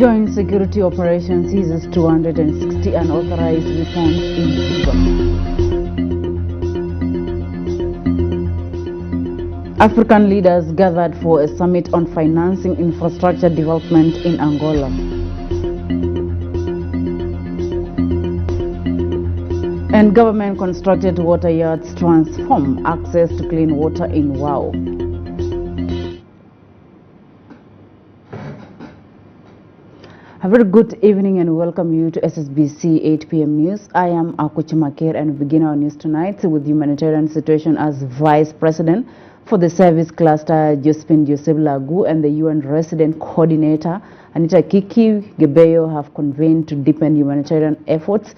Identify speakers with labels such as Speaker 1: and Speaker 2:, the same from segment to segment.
Speaker 1: Joint security operation seizes 260 unauthorized weapons in Cuba. African leaders gathered for a summit on financing infrastructure development in Angola. And government-constructed water yards transform access to clean water in Wau. A very good evening and welcome you to SSBC 8 p.m. News. I am Akuchi Makir and we begin our news tonight with humanitarian situation as Vice President for the Service Cluster, Josephine Joseph Lagu, and the UN Resident Coordinator, Anita Kiki Gebeyo, have convened to deepen humanitarian efforts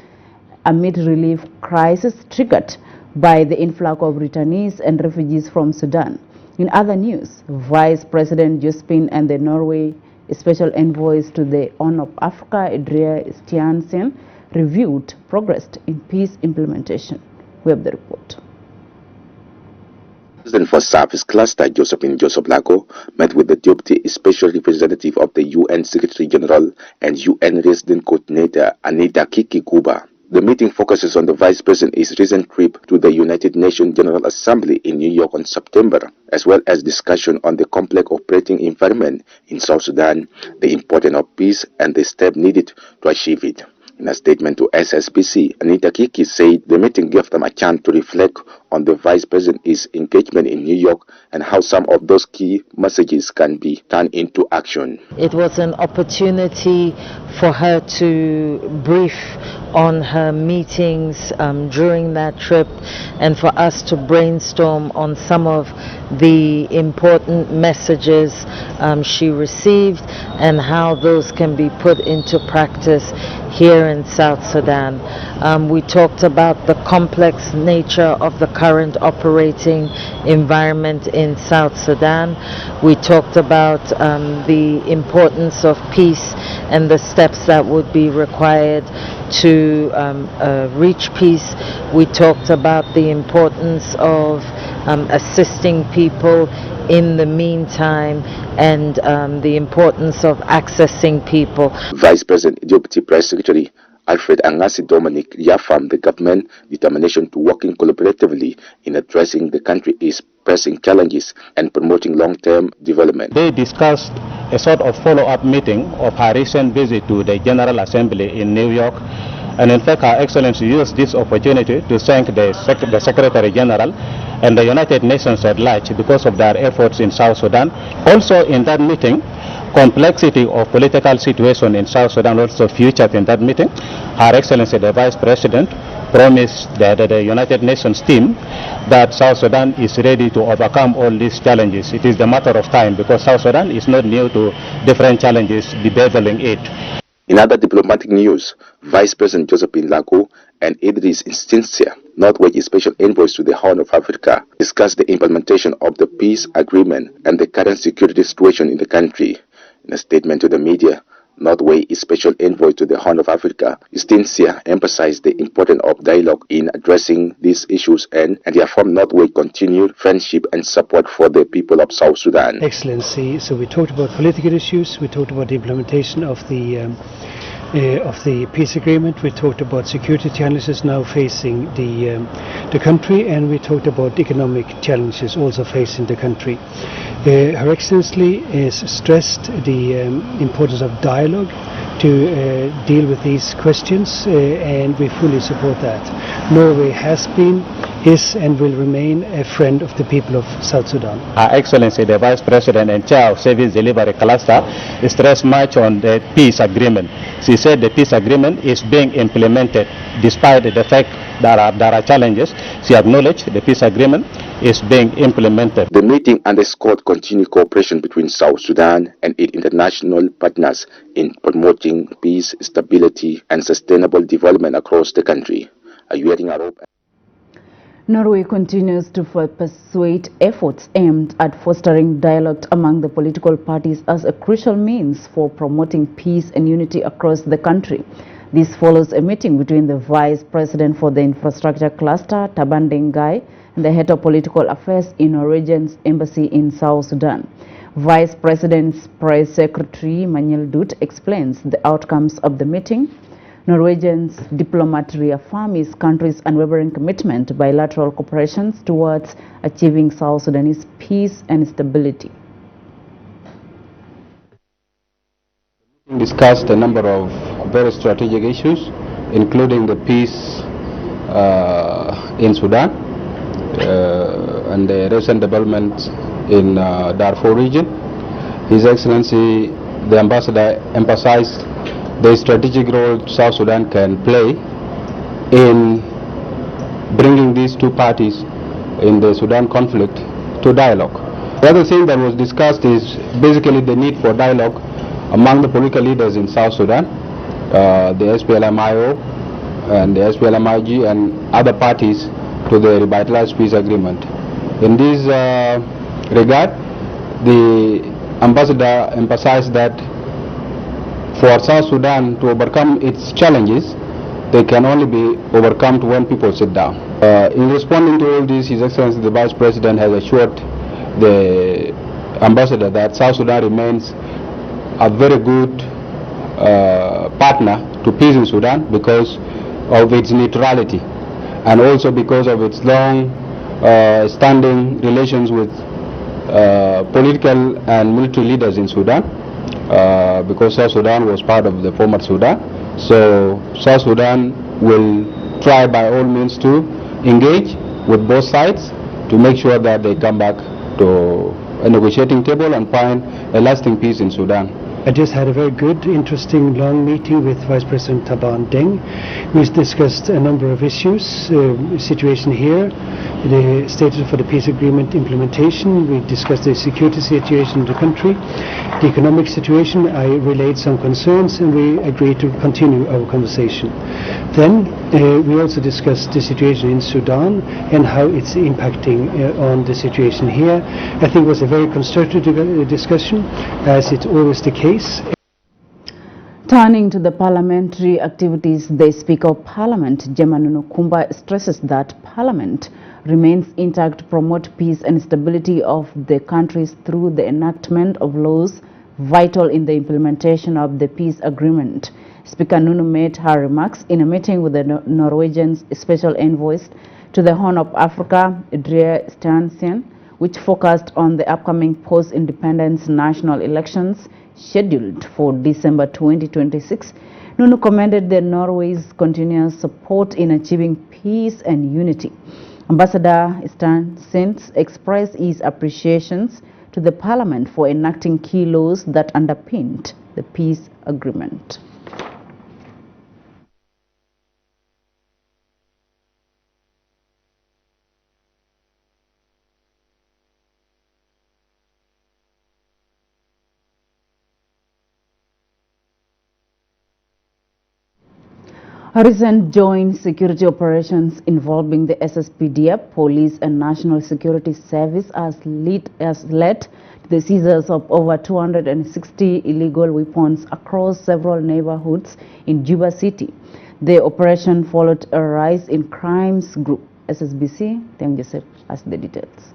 Speaker 1: amid relief crisis triggered by the influx of returnees and refugees from Sudan. In other news, Vice President Josephine and the Norway Special Envoys to the Horn of Africa, Adria Stiansen, reviewed progress in peace implementation. We have the report.
Speaker 2: President for Service Cluster, Josephine Joseph Lagu, met with the Deputy Special Representative of the UN Secretary General and UN Resident Coordinator, Anita Kiki Kuba. The meeting focuses on the Vice President's recent trip to the United Nations General Assembly in New York on September, as well as discussion on the complex operating environment in South Sudan, the importance of peace, and the steps needed to achieve it. In a statement to SSBC, Anita Kiki said the meeting gave them a chance to reflect on the Vice President's engagement in New York and how some of those key messages can be turned into action.
Speaker 3: It was an opportunity for her to brief on her meetings during that trip and for us to brainstorm on some of the important messages she received and how those can be put into practice here in South Sudan. We talked about the complex nature of the current operating environment in South Sudan. We talked about the importance of peace and the steps that would be required to reach peace. We talked about the importance of assisting people in the meantime and the importance of accessing people.
Speaker 2: Vice President Deputy Press Secretary Alfred Angasi Dominic reaffirmed the government's determination to working collaboratively in addressing the country's pressing challenges and promoting long-term development.
Speaker 4: They discussed a sort of follow-up meeting of her recent visit to the General Assembly in New York. And in fact, Her Excellency used this opportunity to thank the Secretary General and the United Nations at large because of their efforts in South Sudan. Also in that meeting, complexity of political situation in South Sudan also featured in that meeting. Her Excellency the Vice President promised the United Nations team that South Sudan is ready to overcome all these challenges. It is the matter of time because South Sudan is not new to different challenges bedeviling it.
Speaker 2: In other diplomatic news, Vice President Josephine Lagu and Idris Instincia, Norway Special Envoys to the Horn of Africa, discussed the implementation of the peace agreement and the current security situation in the country. In a statement to the media, Norway Special Envoy to the Horn of Africa, Instincia, emphasized the importance of dialogue in addressing these issues and reaffirmed Norway's continued friendship and support for the people of South Sudan.
Speaker 5: Excellency, so we talked about political issues, we talked about the implementation of the peace agreement, we talked about security challenges now facing the country, and we talked about economic challenges also facing the country. Her Excellency has stressed the importance of dialogue to deal with these questions, and we fully support that. Norway has been, is and will remain a friend of the people of South Sudan.
Speaker 4: Her Excellency the Vice President and Chair of Service Delivery Cluster stressed much on the peace agreement. She said the peace agreement is being implemented despite the fact there are challenges. She acknowledged the peace agreement is being implemented.
Speaker 2: The meeting underscored continued cooperation between South Sudan and its international partners in promoting peace, stability, and sustainable development across the country. Are you hearing Europe?
Speaker 1: Norway continues to persuade efforts aimed at fostering dialogue among the political parties as a crucial means for promoting peace and unity across the country. This follows a meeting between the Vice President for the Infrastructure Cluster, Taban Dengai, and the Head of Political Affairs in Norwegian's embassy in South Sudan. Vice President's Press Secretary Manuel Dut explains the outcomes of the meeting. Norwegian's diplomat reaffirmed his country's unwavering commitment to bilateral cooperation towards achieving South Sudanese peace and stability.
Speaker 6: Discussed a number of very strategic issues, including the peace in Sudan and the recent developments in Darfur region. His Excellency, the Ambassador, emphasized the strategic role South Sudan can play in bringing these two parties in the Sudan conflict to dialogue. The other thing that was discussed is basically the need for dialogue among the political leaders in South Sudan, the SPLM-IO and the SPLM-IG and other parties to the revitalized peace agreement. In this regard, the ambassador emphasized that for South Sudan to overcome its challenges, they can only be overcome when people sit down. In responding to all this, His Excellency the Vice President has assured the ambassador that South Sudan remains a very good partner to peace in Sudan because of its neutrality and also because of its long standing relations with political and military leaders in Sudan, because South Sudan was part of the former Sudan. So South Sudan will try by all means to engage with both sides to make sure that they come back to a negotiating table and find a lasting peace in Sudan.
Speaker 5: I just had a very good, interesting, long meeting with Vice President Taban Deng. We discussed a number of issues, situation here, the status for the peace agreement implementation. We discussed the security situation in the country, the economic situation. I relayed some concerns and we agreed to continue our conversation. Then we also discussed the situation in Sudan and how it's impacting on the situation here. I think it was a very constructive discussion, as it's always the case.
Speaker 1: Turning to the parliamentary activities, the Speaker of Parliament, Gemma Kumba, stresses that Parliament remains intact to promote peace and stability of the countries through the enactment of laws vital in the implementation of the peace agreement. Speaker Nunu made her remarks in a meeting with the Norwegian Special Envoy to the Horn of Africa, Idre Stansen, which focused on the upcoming post-independence national elections scheduled for December 2026. Nunu commended Norway's continuous support in achieving peace and unity. Ambassador Stansen expressed his appreciations to the Parliament for enacting key laws that underpinned the peace agreement. A recent joint security operations involving the SSPDF, Police and National Security Service has led to the seizures of over 260 illegal weapons across several neighborhoods in Juba City. The operation followed a rise in crimes group. SSBC, Teng Joseph has the details.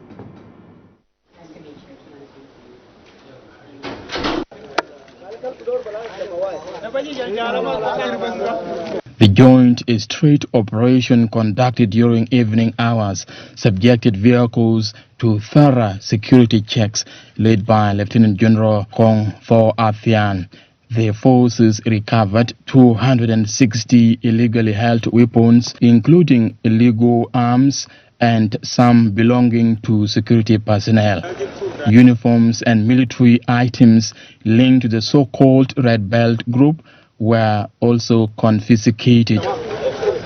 Speaker 7: The joint street operation conducted during evening hours subjected vehicles to thorough security checks led by Lieutenant General Kong Tho Athian. The forces recovered 260 illegally held weapons, including illegal arms and some belonging to security personnel. Uniforms and military items linked to the so-called Red Belt group were also confiscated.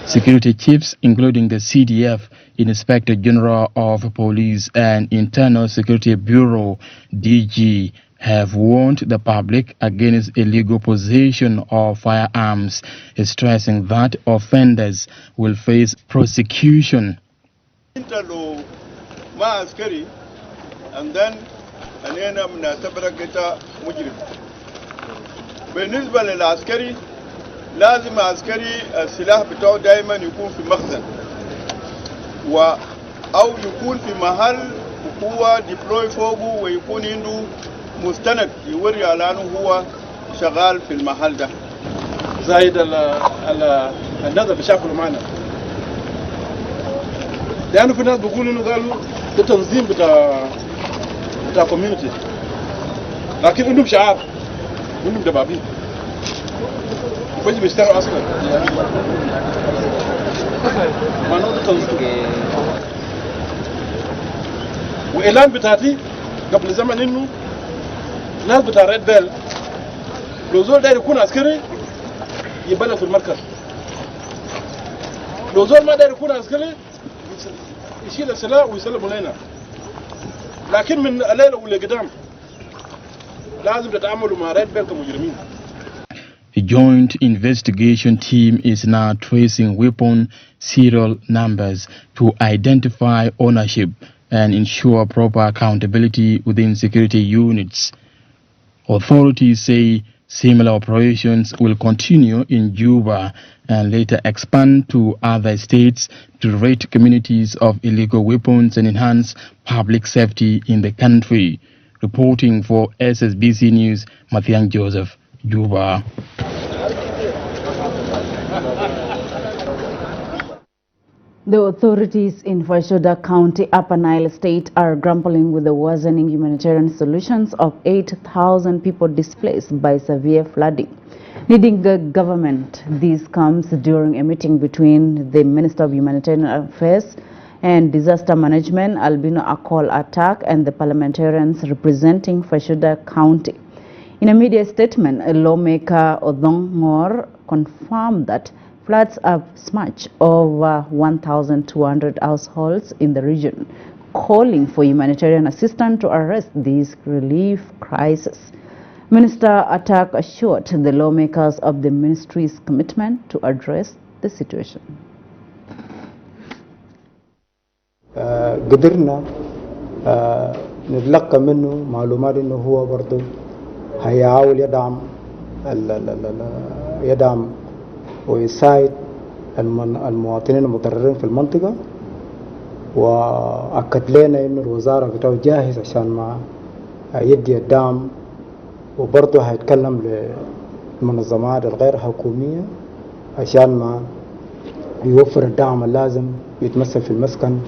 Speaker 7: Security chiefs, including the CDF, Inspector General of Police and Internal Security Bureau, DG, have warned the public against illegal possession of firearms, stressing that offenders will face prosecution.
Speaker 8: And then أنا من أعتبر كده مجرم. بالنسبة للعسكري لازم عسكري السلاح بتاعه دائما يكون في مخزن أو يكون في محل وهو ديبلوي فوقه ويكون عنده مستند يوري على انه هو شغال في المحل ده.
Speaker 9: زايد الناس بيشاكلوا معنا، لانه في ناس بيقولوا انه قالوا ده تنظيم بتاع كوميونتي، لكن عندهم شعار، عندهم دبابين بيجي بيشتغلوا اصلا ما نقدر تنظيم. واعلان بتاعتي قبل زمن انه ناس بتاع ريد بيل لو زول داير يكون عسكري يبلغ في المركز، لو زول ما داير يكون عسكري يشيل السلاح ويسلموا لنا، لكن من الليله والقدام لازم تتعاملوا مع ريد بيل كمجرمين.
Speaker 7: A joint investigation team is now tracing weapon serial numbers to identify ownership and ensure proper accountability within security units. Authorities say similar operations will continue in Juba and later expand to other states to rid communities of illegal weapons and enhance public safety in the country. Reporting for SSBC News, Mathiang Joseph, Juba.
Speaker 1: The authorities in Fashoda County, Upper Nile State are grappling with the worsening humanitarian solutions of 8,000 people displaced by severe flooding. Leading the government, this comes during a meeting between the Minister of Humanitarian Affairs and Disaster Management, Albino Akol Attack, and the parliamentarians representing Fashoda County. In a media statement, a lawmaker Odong Ngor confirmed that floods have smashed over 1,200 households in the region, calling for humanitarian assistance to arrest this relief crisis. Minister Attack assured the lawmakers of the ministry's commitment to address the situation.
Speaker 10: قدرنا نتلقى منه معلومات انه هو برضه هيحاول يدعم ويساعد المواطنين المتضررين في المنطقة، وأكد لنا إنه الوزارة بتاعه جاهز عشان ما يدي الدعم، وبرضه هيتكلم للمنظمات الغير حكومية عشان ما يوفر الدعم اللازم يتمثل في المسكن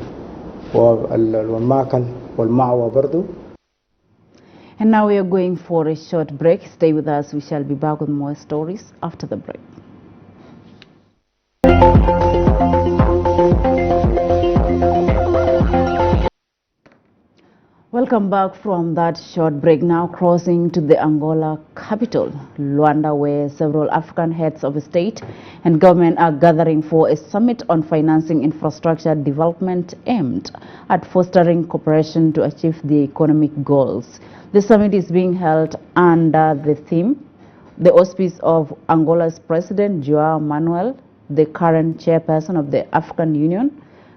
Speaker 10: والمأكل والمعوى برضه.
Speaker 1: And now we are going for a short break. Stay with us. We shall be back with more stories after the break. Welcome back from that short break. Now crossing to the Angola capital, Luanda, where several African heads of state and government are gathering for a summit on financing infrastructure development aimed at fostering cooperation to achieve the economic goals. The summit is being held under the theme, the auspice of Angola's President Joao Manuel, the current chairperson of the African Union.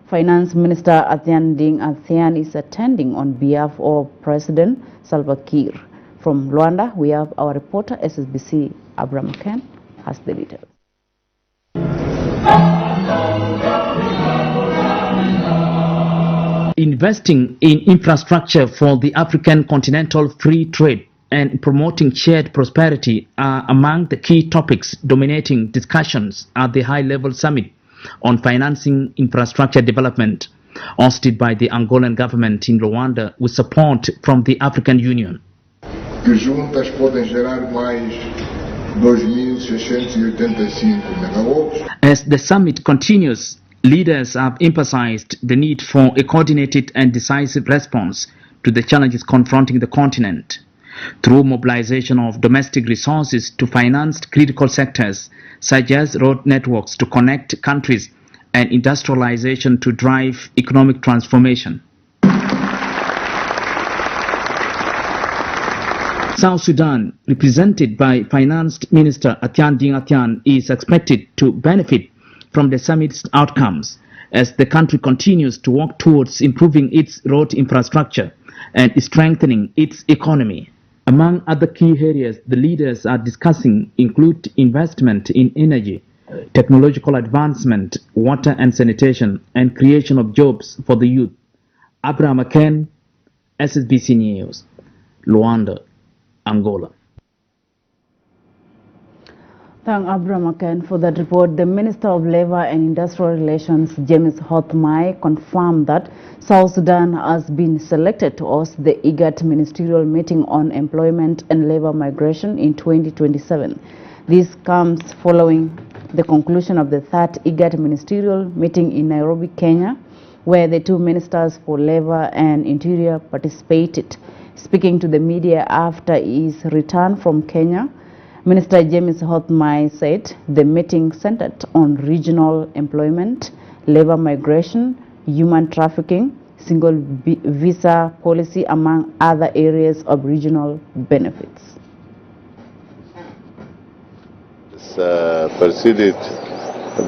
Speaker 1: Finance Minister Athian Ding Athian is attending on behalf of President Salva Kiir. From Luanda, we have our reporter SSBC Abraham Ken has the details.
Speaker 11: Investing in infrastructure for the African continental free trade and promoting shared prosperity are among the key topics dominating discussions at the high-level summit on financing infrastructure development, hosted by the Angolan government in Luanda with support from the African Union.
Speaker 12: Que juntas podem gerar mais 2.685 megawatts.
Speaker 11: As the summit continues, leaders have emphasized the need for a coordinated and decisive response to the challenges confronting the continent, through mobilization of domestic resources to finance critical sectors such as road networks to connect countries and industrialization to drive economic transformation. South Sudan, represented by Finance Minister Athian Ding Athian, is expected to benefit from the summit's outcomes as the country continues to work towards improving its road infrastructure and strengthening its economy. Among other key areas the leaders are discussing include investment in energy, technological advancement, water and sanitation, and creation of jobs for the youth. Abraham Aken, SSBC News, Luanda. Angola.
Speaker 1: Thank Abraham Aken for that report. The Minister of Labour and Industrial Relations, James Hothmai, confirmed that South Sudan has been selected to host the IGAD Ministerial Meeting on Employment and Labour Migration in 2027. This comes following the conclusion of the third IGAD Ministerial Meeting in Nairobi, Kenya, where the two ministers for Labour and Interior participated. Speaking to the media after his return from Kenya, Minister James Hothmai said the meeting centered on regional employment, labor migration, human trafficking, single visa policy, among other areas of regional benefits.
Speaker 13: It's preceded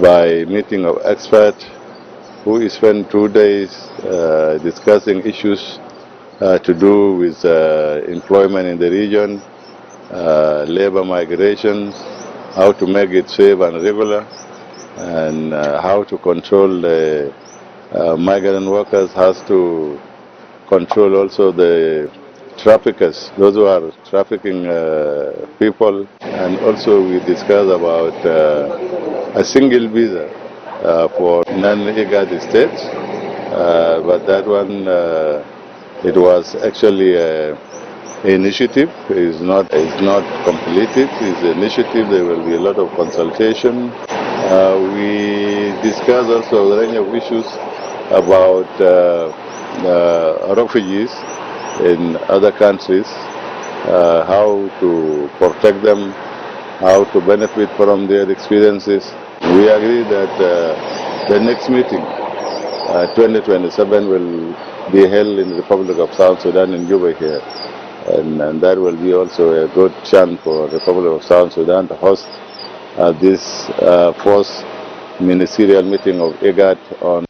Speaker 13: by meeting of experts who spent 2 days discussing issues to do with employment in the region, labor migration, how to make it safe and regular, and how to control the migrant workers, has to control also the traffickers, those who are trafficking people, and also we discussed about a single visa for non-IGAD states, but that one, it was actually initiative is not completed. It's an initiative. There will be a lot of consultation. We discussed also a range of issues about refugees in other countries, how to protect them, how to benefit from their experiences. We agree that the next meeting, 2027, will be held in the Republic of South Sudan in Juba here. And that will be also a good chance for the Republic of South Sudan to host this first ministerial meeting of IGAD on.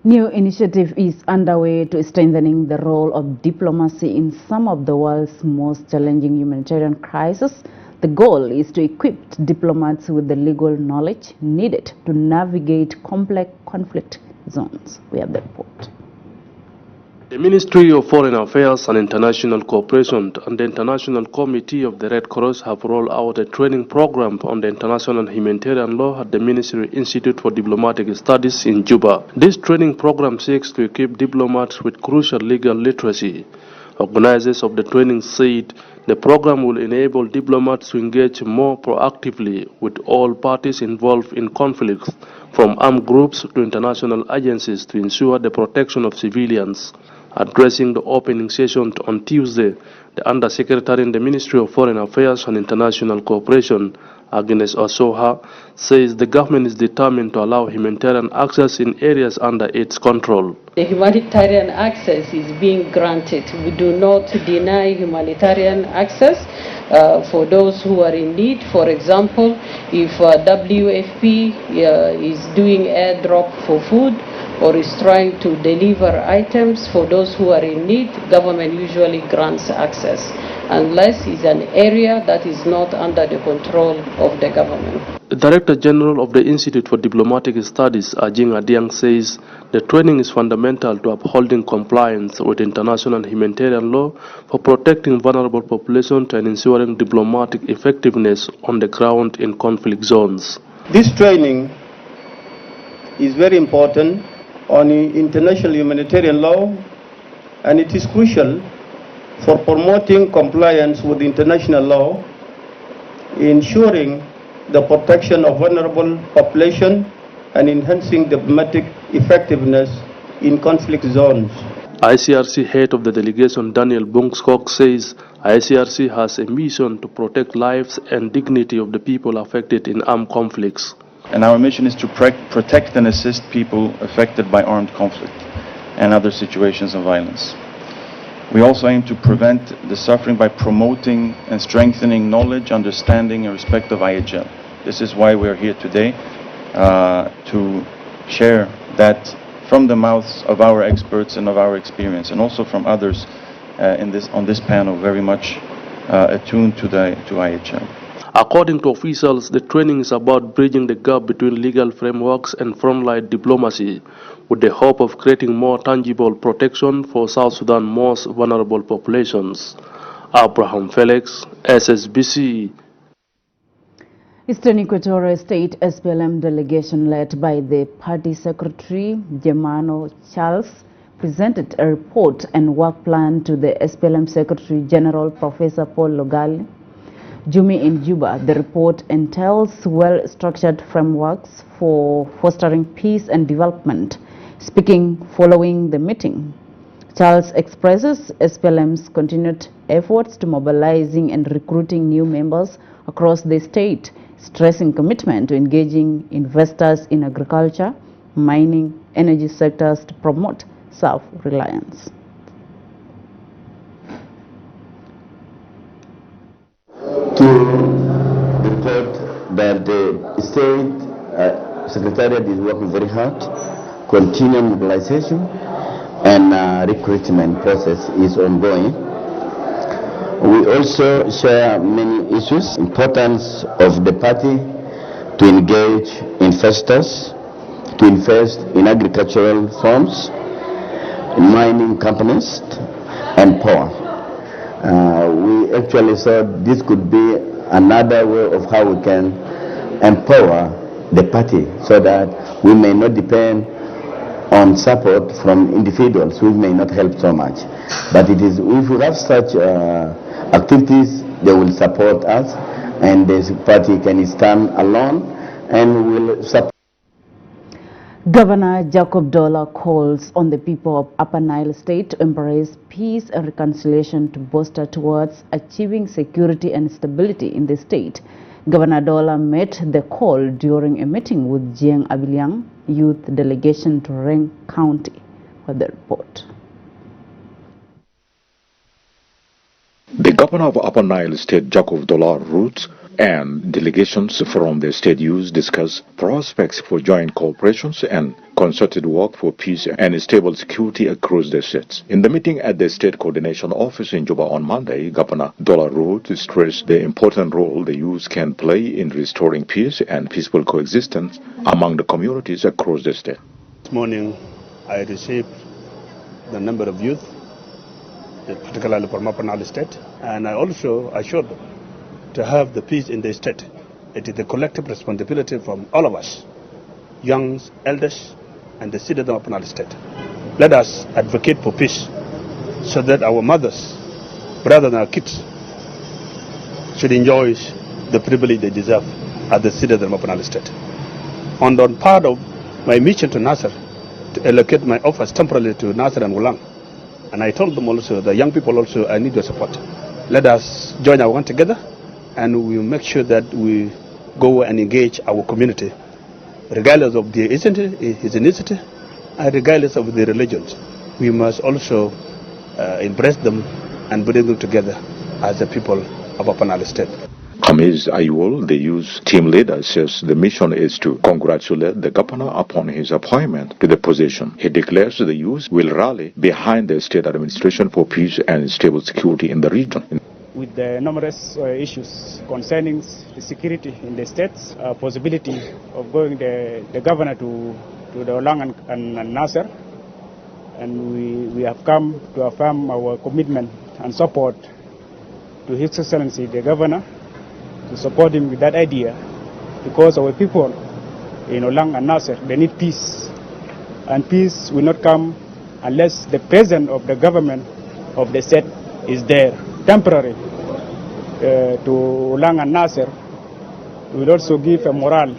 Speaker 1: New initiative is underway to strengthening the role of diplomacy in some of the world's most challenging humanitarian crises. The goal is to equip diplomats with the legal knowledge needed to navigate complex conflict zones. We have the report.
Speaker 14: The Ministry of Foreign Affairs and International Cooperation and the International Committee of the Red Cross have rolled out a training program on the international humanitarian law at the Ministry Institute for Diplomatic Studies in Juba. This training program seeks to equip diplomats with crucial legal literacy. Organizers of the training said the program will enable diplomats to engage more proactively with all parties involved in conflicts, from armed groups to international agencies, to ensure the protection of civilians. Addressing the opening session on Tuesday, the Undersecretary in the Ministry of Foreign Affairs and International Cooperation, Agnes Osoha, says the government is determined to allow humanitarian access in areas under its control.
Speaker 15: The humanitarian access is being granted. We do not deny humanitarian access for those who are in need. For example, if WFP is doing airdrop for food, or is trying to deliver items for those who are in need, government usually grants access, unless it's an area that is not under the control of the government.
Speaker 14: The Director General of the Institute for Diplomatic Studies, Ajing Adiang, says the training is fundamental to upholding compliance with international humanitarian law, for protecting vulnerable populations, and ensuring diplomatic effectiveness on the ground in conflict zones.
Speaker 8: This training is very important on international humanitarian law, and it is crucial for promoting compliance with international law, ensuring the protection of vulnerable population, and enhancing diplomatic effectiveness in conflict zones.
Speaker 14: ICRC head of the delegation, Daniel Bungskog, says ICRC has a mission to protect lives and dignity of the people affected in armed conflicts.
Speaker 16: And our mission is to protect and assist people affected by armed conflict and other situations of violence. We also aim to prevent the suffering by promoting and strengthening knowledge, understanding, and respect of IHL. This is why we are here today, to share that from the mouths of our experts and of our experience, and also from others on this panel, very much attuned to IHL.
Speaker 14: According to officials, the training is about bridging the gap between legal frameworks and frontline diplomacy, with the hope of creating more tangible protection for South Sudan's most vulnerable populations. Abraham Felix, SSBC.
Speaker 1: Eastern Equatorial State SPLM delegation led by the party secretary Germano Charles presented a report and work plan to the SPLM Secretary General Professor Paul Logali Jumi in Juba. The report entails well-structured frameworks for fostering peace and development. Speaking following the meeting, Charles expresses SPLM's continued efforts to mobilizing and recruiting new members across the state, stressing commitment to engaging investors in agriculture, mining, energy sectors to promote self-reliance.
Speaker 17: To report that the state secretariat is working very hard, continued mobilization and recruitment process is ongoing. We also share many issues, importance of the party to engage investors, to invest in agricultural farms, mining companies, and power. We actually thought this could be another way of how we can empower the party so that we may not depend on support from individuals who may not help so much. But it is, if we have such activities, they will support us and the party can stand alone and will support.
Speaker 1: Governor Jacob Dola calls on the people of Upper Nile State to embrace peace and reconciliation to bolster towards achieving security and stability in the state. Governor Dola made the call during a meeting with Jiang Abiliang youth delegation to Reng County. For the report.
Speaker 18: The governor of Upper Nile State, Jacob Dola Roots, and delegations from the state youth discuss prospects for joint cooperations and concerted work for peace and stable security across the states. In the meeting at the State Coordination Office in Juba on Monday, Governor Dola Roots stressed the important role the youth can play in restoring peace and peaceful coexistence among the communities across the state.
Speaker 19: This morning, I received the number of youth, particularly from Upper Nile State, and I also assured them to have the peace in the state. It is the collective responsibility from all of us, young, elders, and the citizens of Upper Nile State. Let us advocate for peace so that our mothers, brothers, and our kids should enjoy the privilege they deserve as the citizens of Upper Nile State. On part of my mission to Nasser, to allocate my office temporarily to Nasser and Wulang, and I told them also, the young people also, I need your support. Let us join our one together, and we will make sure that we go and engage our community, regardless of their ethnicity and regardless of their religions. We must also embrace them and bring them together as the people of Upper Nile State.
Speaker 18: Kamiz Ayul, the youth team leader, says the mission is to congratulate the governor upon his appointment to the position. He declares the youth will rally behind the state administration for peace and stable security in the region.
Speaker 20: With the numerous issues concerning the security in the states, possibility of going the governor to the Wulang and Nasser, and we have come to affirm our commitment and support to His Excellency the Governor, to support him with that idea, because our people in Wulang and Nasser, they need peace, and peace will not come unless the president of the government of the state is there temporary. To Wulang and Nasser, we will also give a morale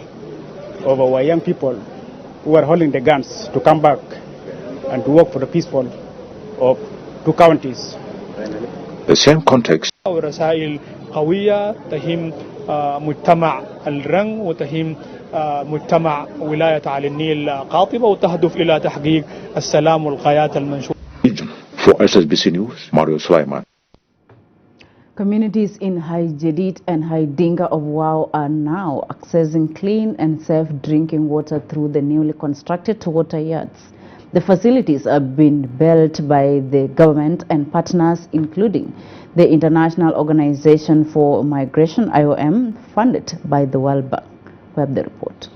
Speaker 20: of our young people who are holding the guns to come back and to work for the peaceful of two counties.
Speaker 18: The same context.
Speaker 21: ورسائل قوية تهم مجتمع الرنج وتهم مجتمع ولاية على النيل قاطبة وتهدف إلى تحقيق السلام والغايات المنشورة.
Speaker 18: For SSBC News, Mario Sulaiman.
Speaker 1: Communities in High Jadid and High Dinga of Wau are now accessing clean and safe drinking water through the newly constructed water yards. The facilities are being built by the government and partners, including the International Organization for Migration, IOM, funded by the World Bank. We have the report.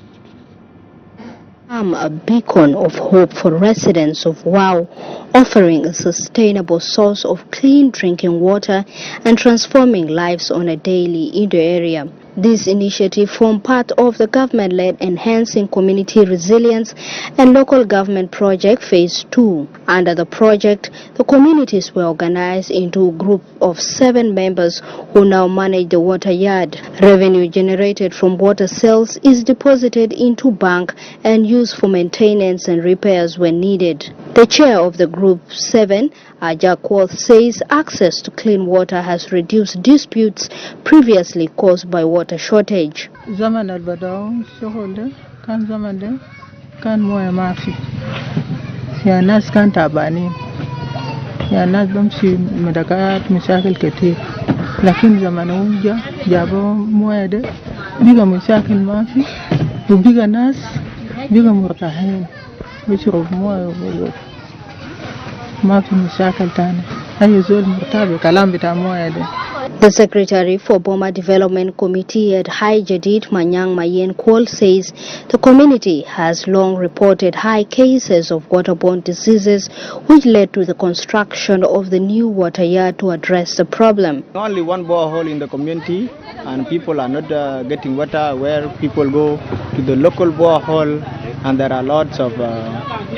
Speaker 3: A beacon of hope for residents of Wau, offering a sustainable source of clean drinking water and transforming lives on a daily in the area. This initiative formed part of the government-led Enhancing Community Resilience and Local Government Project Phase 2. Under the project, the communities were organized into a group of 7 members who now manage the water yard. Revenue generated from water sales is deposited into bank and used for maintenance and repairs when needed. The chair of the group 7, Ajakworth, says access to clean water has reduced disputes previously caused by water shortage.
Speaker 22: زمن البداو شغل ده كان زمن ده كان مويه ما في يا ناس كان تعبانين يا ناس بمشي مدقات مشاكل كتير لكن زمن جا جابوا مويه ده بقى مشاكل ما في وبقى ناس بقى مرتاحين بيشربوا مويه ما في مشاكل تاني هاي زول مرتاح بكلام بتاع مويه ده.
Speaker 3: The Secretary for Boma Development Committee at High Jadid, Manyang Mayen Kwol, says the community has long reported high cases of waterborne diseases, which led to the construction of the new water yard to address the problem.
Speaker 23: Only one borehole in the community, and people are not getting water where people go to the local borehole, and there are lots of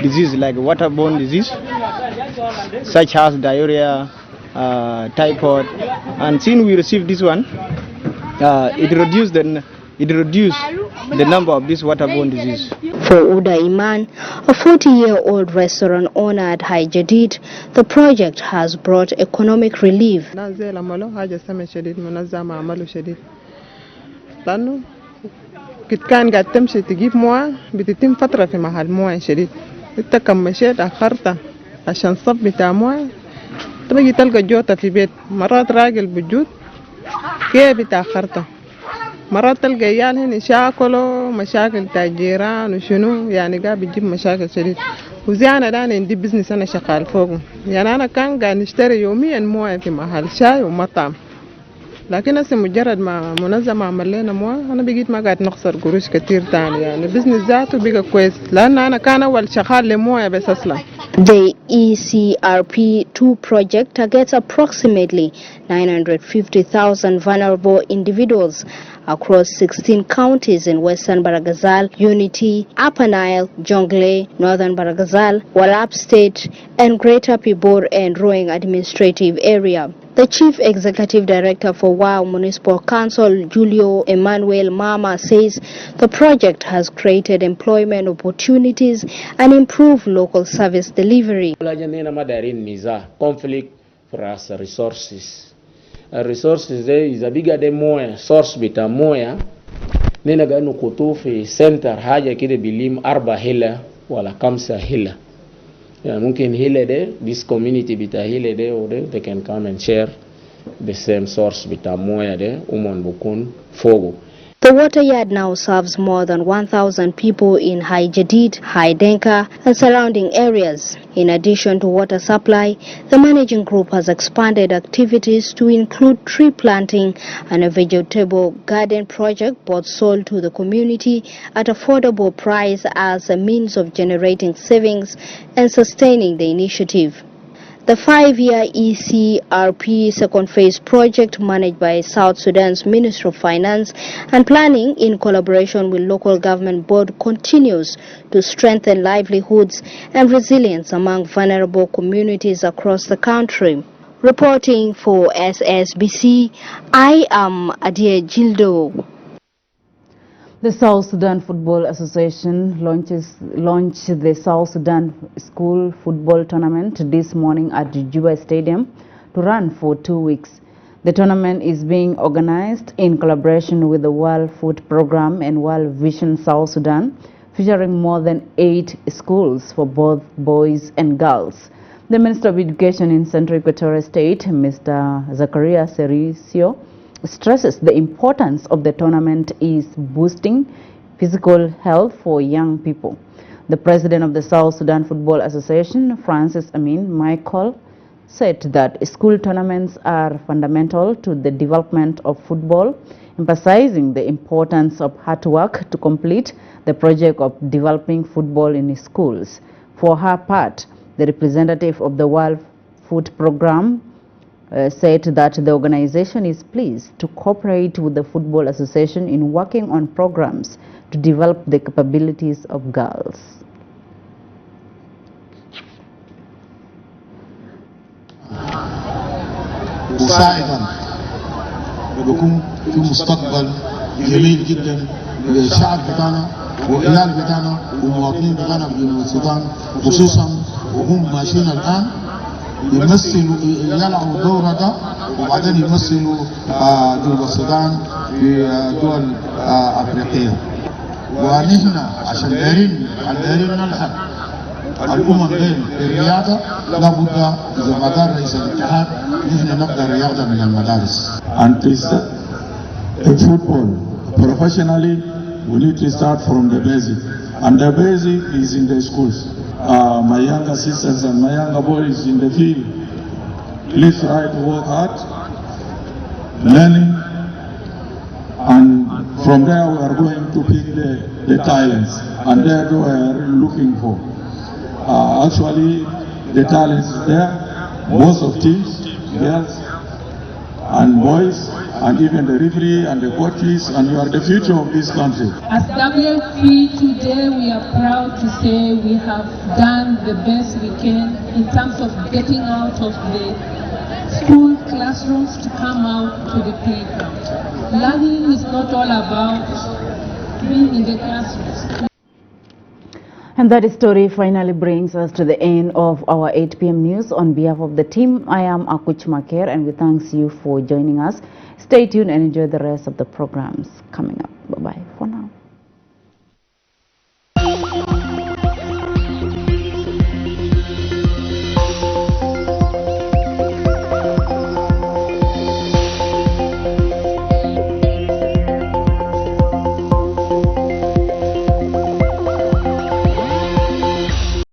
Speaker 23: diseases like waterborne disease, such as diarrhea, typhoid, and since we received this one, it reduced the number of this waterborne disease.
Speaker 3: For Uda Iman, a 40-year-old restaurant owner at High Jadid, the project has brought economic relief.
Speaker 22: كان قاعد تمشي تجيب مويه بتتم فترة في محل مويه شديد انت كم مشيت اخرت عشان صب بتاع مويه تبقي تلقى جوته في بيت مرات راجل بجود كيف بتاخرته مرات تلقى عيال هنا شاكلوا مشاكل تاع الجيران وشنو يعني قاعد بتجيب مشاكل شديد وزي انا ده انا عندي بزنس انا شغال فوقه يعني انا كان قاعد نشتري يوميا مويه في محل شاي ومطعم لكن هسه مجرد ما منظمة عمل لنا مويه انا بقيت ما قاعد نخسر قروش كتير تاني يعني بزنس ذاته بقى كويس لان انا كان اول شغال لمويه بس اصلا.
Speaker 3: The ECRP2 project targets approximately 950,000 vulnerable individuals across 16 counties in Western Baragazal, Unity, Upper Nile, Jonglei, Northern Baragazal, Walap State, and Greater Pibor and Roing Administrative Area. The Chief Executive Director for Wau Municipal Council, Julio Emmanuel Mama, says the project has created employment opportunities and improved local service delivery.
Speaker 24: Conflict plus resources. Resources there is a bigger than moya, source bita moya. Nina ganu kutufi center haja kide bilim arba hila wala kamsa hila. Yeah, mungkin hile de, this community bita hile de, or they can come and share the same source bita moya de, bukun fogo.
Speaker 3: The water yard now serves more than 1,000 people in High Jadid, High Denka, and surrounding areas. In addition to water supply, the managing group has expanded activities to include tree planting and a vegetable garden project, both sold to the community at affordable price as a means of generating savings and sustaining the initiative. The 5-year ECRP second phase project, managed by South Sudan's Ministry of Finance and Planning in collaboration with local government board, continues to strengthen livelihoods and resilience among vulnerable communities across the country. Reporting for SSBC, I am Adia Gildo.
Speaker 1: The South Sudan Football Association launched the South Sudan School Football Tournament this morning at the Juba Stadium to run for 2 weeks. The tournament is being organized in collaboration with the World Food Program and World Vision South Sudan, featuring more than 8 schools for both boys and girls. The Minister of Education in Central Equatorial State, Mr. Zakaria Serisio, stresses the importance of the tournament is boosting physical health for young people. The president of the South Sudan Football Association, Francis Amin Michael, said that school tournaments are fundamental to the development of football, emphasizing the importance of hard work to complete the project of developing football in schools. For her part, the representative of the World Food Programme said that the organization is pleased to cooperate with the Football Association in working on programs to develop the capabilities of girls.
Speaker 2: مساعدا بيكون في مستقبل جميل جدا للشعب بتاعنا والعيال بتاعنا والمواطنين بتاعنا في جنوب السودان، خصوصا وهم ماشيين الان يمثلوا يلعبوا الدورة ده وبعدين يمثلوا جنوب السودان في دول افريقيه. ونحن عشان دايرين نلحق الامم دي الرياضه لابد اذا ما قال رئيس الاتحاد نحن نبدا الرياضه من المدارس.
Speaker 4: And in football, professionally, we need to start from the basic, and the basic is in the schools. My younger sisters and my younger boys in the field, please try to work hard, learning, and from there we are going to pick the talents, and that's what we are looking for. Actually, the talent is there, most of teams, girls and boys, and even the referee and the coaches, and you are the future of this country.
Speaker 5: As WFP today, we are proud to say we have done the best we can in terms of getting out of the school classrooms to come out to the playground. Learning is not all about being in the classrooms.
Speaker 1: And that story finally brings us to the end of our 8 p.m. news. On behalf of the team, I am Akuch Maker, and we thank you for joining us. Stay tuned and enjoy the rest of the programs coming up. Bye-bye for now.